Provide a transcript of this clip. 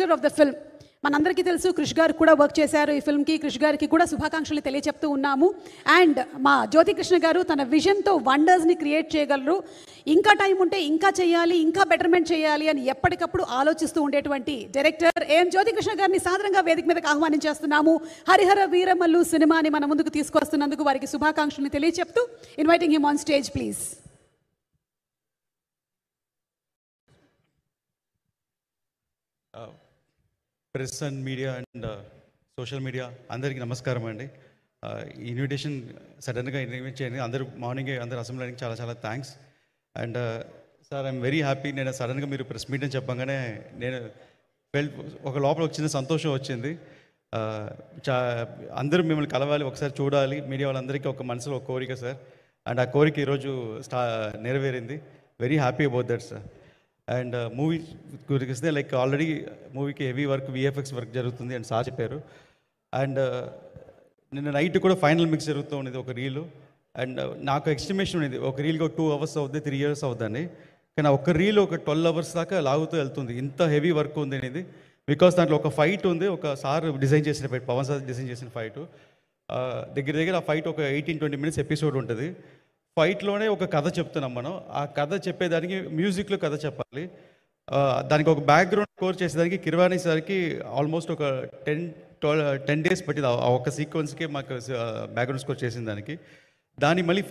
Director of the film. మనందరికీ తెలుసు క్రిష్ గారు కూడా వర్క్ చేశారు ఈ ఫిల్మ్కి. క్రిష్ గారికి కూడా శుభాకాంక్షలు తెలియచెప్తూ ఉన్నాము. అండ్ మా జ్యోతి కృష్ణ గారు తన విజన్తో వండర్స్ని క్రియేట్ చేయగలరు. ఇంకా టైం ఉంటే ఇంకా చేయాలి, ఇంకా బెటర్మెంట్ చేయాలి అని ఎప్పటికప్పుడు ఆలోచిస్తూ ఉండేటువంటి డైరెక్టర్ జ్యోతి కృష్ణ గారిని సాదరంగా వేదిక మీదకి ఆహ్వానించేస్తున్నాము. హరిహర వీరమల్లు సినిమాని మన ముందుకు తీసుకొస్తున్నందుకు వారికి శుభాకాంక్షలు తెలియచెప్తూ inviting him on stage please. Press and media and social media అందరికీ నమస్కారం అండి. ఇన్విటేషన్ సడన్గా ఇన్వైట్ చేయండి. అందరూ మార్నింగే అందరు అసెంబ్లీకి చాలా చాలా thanks. And sir I'm very happy. నేను సడన్గా మీరు ప్రెస్ మీట్ అని చెప్పగానే నేను ఒక లోపల ఒక చిన్న సంతోషం వచ్చింది. అందరూ మిమ్మల్ని కలవాలి, ఒకసారి చూడాలి, మీడియా వాళ్ళందరికీ ఒక మనసులో ఒక కోరిక సార్. అండ్ ఆ కోరిక ఈరోజు నెరవేరింది. Very happy about that sir. And movie గురించి వస్తే లైక్ ఆల్రెడీ మూవీకి హెవీ వర్క్ విఎఫ్ఎక్స్ వర్క్ జరుగుతుంది అని సార్ చెప్పారు. అండ్ నిన్న నైట్ కూడా ఫైనల్ మిక్స్ జరుగుతూ ఉండేది ఒక రీలు. అండ్ నాకు ఎస్టిమేషన్ ఉండేది ఒక రీల్కి ఒక 2 hours అవుతుంది, 3 years అవుతుందని. కానీ ఒక రీల్ ఒక 12 hours దాకా లాగుతూ వెళ్తుంది, ఇంత హెవీ వర్క్ ఉంది అనేది. బికాస్ దాంట్లో ఒక ఫైట్ ఉంది, ఒక సార్ డిజైన్ చేసిన ఫైట్, పవన్ సార్ డిజైన్ చేసిన ఫైట్. దగ్గర ఆ ఫైట్ ఒక 18-20 minutes ఎపిసోడ్ ఉంటుంది. ఫైట్లోనే ఒక కథ చెప్తున్నాం మనం. ఆ కథ చెప్పేదానికి మ్యూజిక్లో కథ చెప్పాలి. దానికి ఒక బ్యాక్గ్రౌండ్ స్కోర్ చేసేదానికి కిరవాణి సార్కి ఆల్మోస్ట్ ఒక 10 days పట్టింది ఆ ఒక సీక్వెన్స్కి మాకు బ్యాక్గ్రౌండ్ స్కోర్ చేసిన దానికి. దాన్ని మళ్ళీ